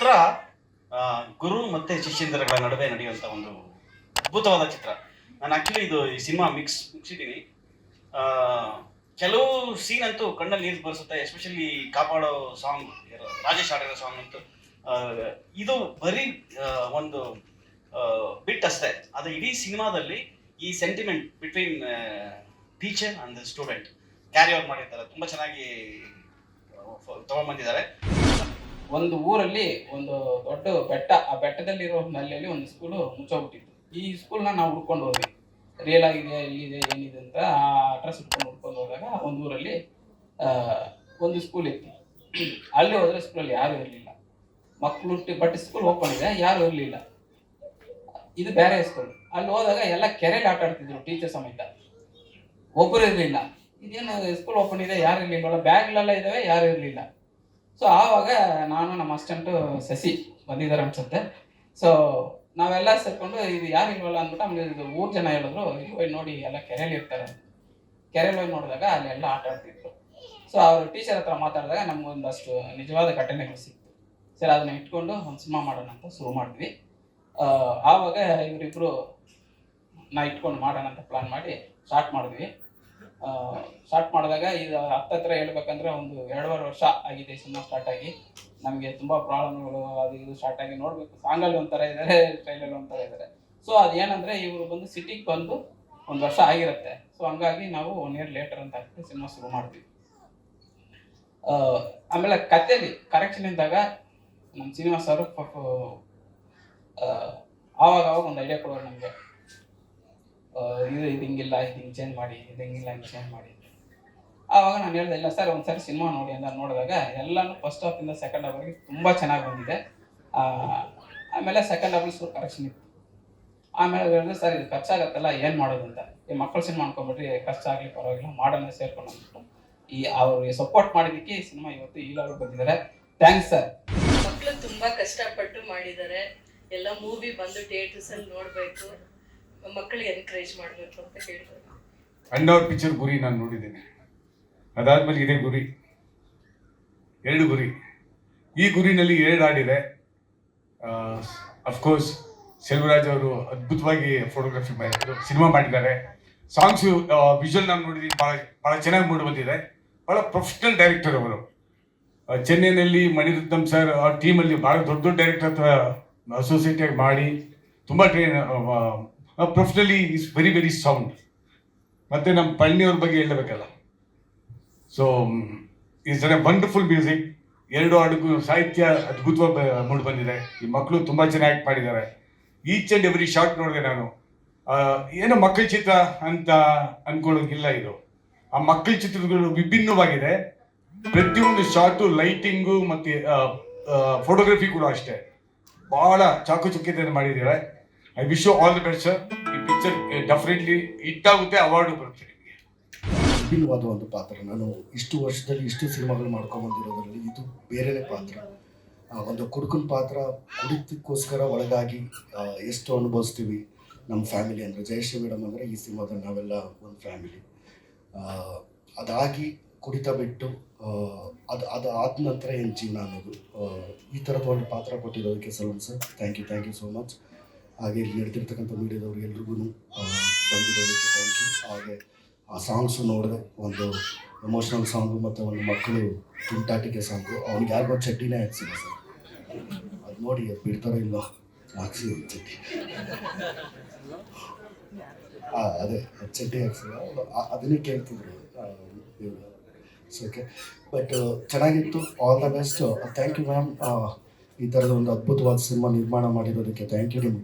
ಚಿತ್ರ ಗುರು ಮತ್ತೆ ಶಿಷ್ಯಂದಿರಗಳ ನಡುವೆ ನಡೆಯುವಂತ ಒಂದು ಅದ್ಭುತವಾದ ಚಿತ್ರ. ನಾನು ಆಕ್ಚುಲಿ ಈ ಸಿನಿಮಾ ಮುಗಿಸಿದ್ದೀನಿ. ಕೆಲವು ಸೀನ್ ಅಂತೂ ಕಣ್ಣಲ್ಲಿ ನೀರು ಬರೆಸುತ್ತೆ, ಎಸ್ಪೆಷಲಿ ಕಾಪಾಡೋ ಸಾಂಗ್, ರಾಜೇಶ್ ಹಾಡಿರೋ ಸಾಂಗ್ ಅಂತೂ. ಇದು ಬರೀ ಒಂದು ಬಿಟ್ ಅಷ್ಟೇ, ಅದು ಇಡೀ ಸಿನಿಮಾದಲ್ಲಿ ಈ sentiment between teacher and student carry out ಮಾಡಿರ್ತಾರೆ. ತುಂಬಾ ಚೆನ್ನಾಗಿ ತಗೊಂಡ್ಬಂದಿದ್ದಾರೆ. ಒಂದು ಊರಲ್ಲಿ ಒಂದು ದೊಡ್ಡ ಬೆಟ್ಟ, ಆ ಬೆಟ್ಟದಲ್ಲಿರೋ ನಲ್ಲಿಯಲ್ಲಿ ಒಂದು ಸ್ಕೂಲು ಮುಚ್ಚೋಗ್ಬಿಟ್ಟಿತ್ತು. ಈ ಸ್ಕೂಲ್ನ ನಾವು ಹುಡ್ಕೊಂಡು ಹೋದ್ವಿ, ರಿಯಲ್ ಆಗಿದೆ ಎಲ್ಲಿದೆ ಏನಿದೆ ಅಂತ ಆ ಅಡ್ರೆಸ್ ಹುಡ್ಕೊಂಡು ಹೋದಾಗ ಒಂದು ಊರಲ್ಲಿ ಒಂದು ಸ್ಕೂಲ್ ಇತ್ತು. ಅಲ್ಲಿ ಹೋದ್ರೆ ಸ್ಕೂಲಲ್ಲಿ ಯಾರೂ ಇರಲಿಲ್ಲ. ಮಕ್ಕಳು ಬಟ್ ಸ್ಕೂಲ್ ಓಪನ್ ಇದೆ, ಯಾರೂ ಇರಲಿಲ್ಲ. ಇದು ಬೇರೆ ಸ್ಕೂಲ್. ಅಲ್ಲಿ ಹೋದಾಗ ಎಲ್ಲ ಕೆರೆಯಲ್ಲಿ ಆಟ ಆಡ್ತಿದ್ರು ಟೀಚರ್ ಸಮೇತ, ಒಬ್ಬರು ಇರಲಿಲ್ಲ. ಇದೇನು ಸ್ಕೂಲ್ ಓಪನ್ ಇದೆ, ಯಾರು ಇರಲಿಲ್ಲ, ಬ್ಯಾಗ್ಲೆಲ್ಲ ಇದ್ದಾವೆ, ಯಾರು ಇರಲಿಲ್ಲ. ಸೊ ಆವಾಗ ನಾನು ನಮ್ಮ ಅಸಿಸ್ಟೆಂಟು ಶಶಿ ಬಂದಿದ್ದಾರೆ ಅನ್ಸುತ್ತೆ. ಸೊ ನಾವೆಲ್ಲ ಸೇರ್ಕೊಂಡು ಇದು ಯಾರು ಇಲ್ವಲ್ಲ ಅಂದ್ಬಿಟ್ಟು ಆಮೇಲೆ ಇದು ಊರು ಜನ ಹೇಳಿದ್ರು, ಇಲ್ಲಿ ಹೋಗಿ ನೋಡಿ ಎಲ್ಲ ಕೆರೆಯಲ್ಲಿ ಇರ್ತಾರೆ. ಕೆರೆಯಲ್ಲಿ ಹೋಗಿ ನೋಡಿದಾಗ ಅಲ್ಲಿ ಎಲ್ಲ ಆಟ ಆಡ್ತಿದ್ರು. ಸೊ ಅವರು ಟೀಚರ್ ಹತ್ರ ಮಾತಾಡಿದಾಗ ನಮಗೊಂದಷ್ಟು ನಿಜವಾದ ಘಟನೆಗಳು ಸಿಕ್ತು. ಸರಿ, ಅದನ್ನ ಇಟ್ಕೊಂಡು ಒಂದು ಸಿನಿಮಾ ಮಾಡೋಣ ಅಂತ ಶುರು ಮಾಡಿದ್ವಿ. ಆವಾಗ ಇವರಿಬ್ಬರು ಇಟ್ಕೊಂಡು ಮಾಡೋಣ ಅಂತ ಪ್ಲಾನ್ ಮಾಡಿ ಸ್ಟಾರ್ಟ್ ಮಾಡಿದ್ವಿ. ಸ್ಟಾರ್ಟ್ ಮಾಡಿದಾಗ ಇದು ಹತ್ತತ್ರ ಹೇಳ್ಬೇಕಂದ್ರೆ ಒಂದು 2.5 ವರ್ಷ ಆಗಿದೆ ಸಿನಿಮಾ ಸ್ಟಾರ್ಟ್ ಆಗಿ. ನಮಗೆ ತುಂಬ ಪ್ರಾಬ್ಲಮ್ಗಳು ಅದು ಇದು ಸ್ಟಾರ್ಟ್ ಆಗಿ ನೋಡಬೇಕು. ಸಾಂಗಲ್ಲಿ ಒಂಥರ ಇದ್ದಾರೆ, ಟ್ರೈಲಲ್ಲಿ ಒಂಥರ ಇದ್ದಾರೆ. ಸೊ ಅದೇನಂದರೆ ಇವರು ಬಂದು ಸಿಟಿಗೆ ಬಂದು 1 ವರ್ಷ ಆಗಿರುತ್ತೆ. ಸೊ ಹಂಗಾಗಿ ನಾವು 1 year ಲೇಟರ್ ಅಂತ ಹಾಕಿ ಸಿನಿಮಾ ಶುರು ಮಾಡಿದ್ವಿ. ಆಮೇಲೆ ಕಥೆಯಲ್ಲಿ ಕರೆಕ್ಷನ್ ಇದ್ದಾಗ ನಮ್ಮ ಸಿನಿಮಾ ಸರ್ ಆವಾಗ ಒಂದು ಐಡಿಯಾ ಕೊಡೋರು ನಮಗೆ. ಇದು ಹಿಂಗಿಲ್ಲ, ಇದು ಹಿಂಗೆ ಚೇಂಜ್ ಮಾಡಿ, ಇದು ಹಿಂಗಿಲ್ಲ ಹಿಂಗೆ ಚೇಂಜ್ ಮಾಡಿ. ಆವಾಗ ನಾನು ಹೇಳಿದೆ, ಇಲ್ಲ ಸರ್ ಒಂದ್ಸರಿ ಸಿನಿಮಾ ನೋಡಿ ಅಂತ ನೋಡಿದಾಗ ಎಲ್ಲನೂ ಫಸ್ಟ್ ಹಾಫಿಂದ ಸೆಕೆಂಡ್ ಹಾಫ್ವರೆಗೆ ತುಂಬ ಚೆನ್ನಾಗಿ ಬಂದಿದೆ. ಆಮೇಲೆ ಸೆಕೆಂಡ್ ಹಾಫಲ್ಲಿ ಸ್ವಲ್ಪ ಕರೆಕ್ಷನ್ ಇತ್ತು. ಆಮೇಲೆ ಹೇಳಿದೆ, ಸರ್ ಇದು ಖರ್ಚಾಗತ್ತಲ್ಲ, ಏನು ಮಾಡೋದು ಅಂತ. ಈ ಮಕ್ಕಳು ಸಿನಿಮಾ ಅನ್ಕೊಂಡ್ಬಿಟ್ರಿ, ಖರ್ಚಾಗಲಿ ಪರವಾಗಿಲ್ಲ ಮಾಡೋಣ ಸೇರ್ಕೊಂಡು ಅಂದ್ಬಿಟ್ಟು ಅವ್ರಿಗೆ ಸಪೋರ್ಟ್ ಮಾಡಿದ್ದಕ್ಕೆ ಈ ಸಿನಿಮಾ ಇವತ್ತು ಈಗಾಗಲೂ ಬಂದಿದ್ದಾರೆ. Thanks sir. ಮಕ್ಕಳು ತುಂಬಾ ಕಷ್ಟಪಟ್ಟು ಮಾಡಿದ್ದಾರೆ. ಎಲ್ಲ ಮೂವಿ ಬಂದು ಥಿಯೇಟರ್ಸ್ ಅಲ್ಲಿ ನೋಡ್ಬೇಕು, ಮಕ್ಕಳಿಗೆ ಎನ್ಕರೇಜ್ ಮಾಡಬೇಕು ಅಂತ ಹೇಳ್ತಾರೆ. ಅಣ್ಣವ್ರ ಪಿಕ್ಚರ್ ಗುರಿ ನಾನು ನೋಡಿದ್ದೇನೆ. ಅದಾದ್ಮೇಲೆ ಇದೇ ಗುರಿ, 2 ಗುರಿ. ಈ ಗುರಿನಲ್ಲಿ 2 ಹಾಡಿದೆ. ಅಫ್ಕೋರ್ಸ್ ಸೆಲ್ವರಾಜ್ ಅವರು ಅದ್ಭುತವಾಗಿ ಫೋಟೋಗ್ರಫಿ ಮಾಡಿದ್ರು, ಸಿನಿಮಾ ಮಾಡಿದ್ದಾರೆ. ಸಾಂಗ್ಸು ವಿಜುವಲ್ ನಾನು ನೋಡಿದ್ದೀನಿ, ಭಾಳ ಚೆನ್ನಾಗಿ ಮೂಡಿ ಬಂದಿದೆ. ಭಾಳ ಪ್ರೊಫೆಷನಲ್ ಡೈರೆಕ್ಟರ್ ಅವರು. ಚೆನ್ನೈನಲ್ಲಿ ಮಣಿರತ್ನಂ ಸರ್ ಆ ಟೀಮಲ್ಲಿ ಭಾಳ ದೊಡ್ಡ ಡೈರೆಕ್ಟರ್ ಹತ್ರ ಅಸೋಸಿಯೇಟಾಗಿ ಮಾಡಿ ತುಂಬ professionally is very very sound. ಮತ್ತು ನಮ್ಮ ಪಳ್ಳಿಯವ್ರ ಬಗ್ಗೆ ಹೇಳಬೇಕಲ್ಲ. So is a wonderful music. 2 ಹಾಡಿಗೂ ಸಾಹಿತ್ಯ ಅದ್ಭುತವಾಗಿ ಮೂಡಿ ಬಂದಿದೆ. ಈ ಮಕ್ಕಳು ತುಂಬ ಚೆನ್ನಾಗಿ ಮಾಡಿದ್ದಾರೆ. ಈಚ್ ಆ್ಯಂಡ್ ಎವ್ರಿ ಶಾರ್ಟ್ ನೋಡಿದೆ ನಾನು. ಏನೋ ಮಕ್ಕಳ ಚಿತ್ರ ಅಂತ ಅಂದ್ಕೊಳ್ಳೋಂಗಿಲ್ಲ. ಇದು ಆ ಮಕ್ಕಳ ಚಿತ್ರಗಳು ವಿಭಿನ್ನವಾಗಿದೆ. ಪ್ರತಿಯೊಂದು ಶಾರ್ಟು, ಲೈಟಿಂಗು ಮತ್ತು ಫೋಟೋಗ್ರಫಿ ಕೂಡ ಅಷ್ಟೇ ಭಾಳ ಚಾಕುಚಕ್ಯತೆಯನ್ನು ಮಾಡಿದ್ದಾರೆ. I wish you all the best sir. ಈ ಪಿಕ್ಚರ್ ಡೆಫಿನೆಟ್ಲಿ ಹಿಟ್ ಆಗುತ್ತೆ, ಅವಾರ್ಡು ಬರುತ್ತೆ ನಿಮಗೆ. ವಿಭಿನ್ನವಾದ ಒಂದು ಪಾತ್ರ. ನಾನು ಇಷ್ಟು ವರ್ಷದಲ್ಲಿ ಇಷ್ಟು ಸಿನಿಮಾಗಳು ಮಾಡ್ಕೊಂಬಂದಿರೋದ್ರಲ್ಲಿ ಇದು ಬೇರೆಯೇ ಪಾತ್ರ. ಒಂದು ಕುಡುಕನ ಪಾತ್ರ, ಕುಡಿತಕ್ಕೋಸ್ಕರ ಒಳಗಾಗಿ ಎಷ್ಟು ಅನುಭವಿಸ್ತೀವಿ ನಮ್ಮ ಫ್ಯಾಮಿಲಿ ಅಂದರೆ. ಜಯಶ್ರೀ ಮೇಡಮ್ ಅಂದರೆ ಈ ಸಿನಿಮಾದಲ್ಲಿ ನಾವೆಲ್ಲ ಒಂದು ಫ್ಯಾಮಿಲಿ. ಅದಾಗಿ ಕುಡಿತ ಬಿಟ್ಟು ಅದು ಆದ ನಂತರ ಏನು ಜೀವನ ಅನ್ನೋದು, ಈ ಥರದ ಒಂದು ಪಾತ್ರ ಕೊಟ್ಟಿರೋದಕ್ಕೆ ಸಲೂನ್ sir thank you so much. ಹಾಗೆ ಇಲ್ಲಿ ನಡೆದಿರ್ತಕ್ಕಂಥ ಮೀಡಿಯಾದವ್ರು ಎಲ್ರಿಗೂ ಬಂದಿರೋದಕ್ಕೆ ಥ್ಯಾಂಕ್ ಯು. ಹಾಗೆ ಆ ಸಾಂಗ್ಸು ನೋಡಿದೆ, ಒಂದು ಎಮೋಷ್ನಲ್ ಸಾಂಗು ಮತ್ತು ಒಂದು ಮಕ್ಕಳು ತುಂಟಾಟಿಕೆ ಸಾಂಗು. ಅವ್ನಿಗೆ ಯಾರಿಗೋ ಚಡ್ಡಿನೇ ಹಾಕ್ಸಿಲ್ಲ ಸರ್, ಅದು ನೋಡಿ ಅದು ಬಿಡ್ತಾರೋ ಇಲ್ಲೋ ಹಾಕ್ಸಿ ಚಡ್ಡಿ. ಅದೇ ಚಡ್ಡಿ ಹಾಕ್ಸಿಲ್ಲ, ಅದನ್ನೇ ಕೇಳ್ತಿದ್ರು ಇವರು. ಓಕೆ, ಬಟ್ ಚೆನ್ನಾಗಿತ್ತು. All the best. Thank you ma'am. ಈ ಥರದ ಒಂದು ಅದ್ಭುತವಾದ ಸಿನಿಮಾ ನಿರ್ಮಾಣ ಮಾಡಿರೋದಕ್ಕೆ ಥ್ಯಾಂಕ್ ಯು. ನಿಮ್ಗೆ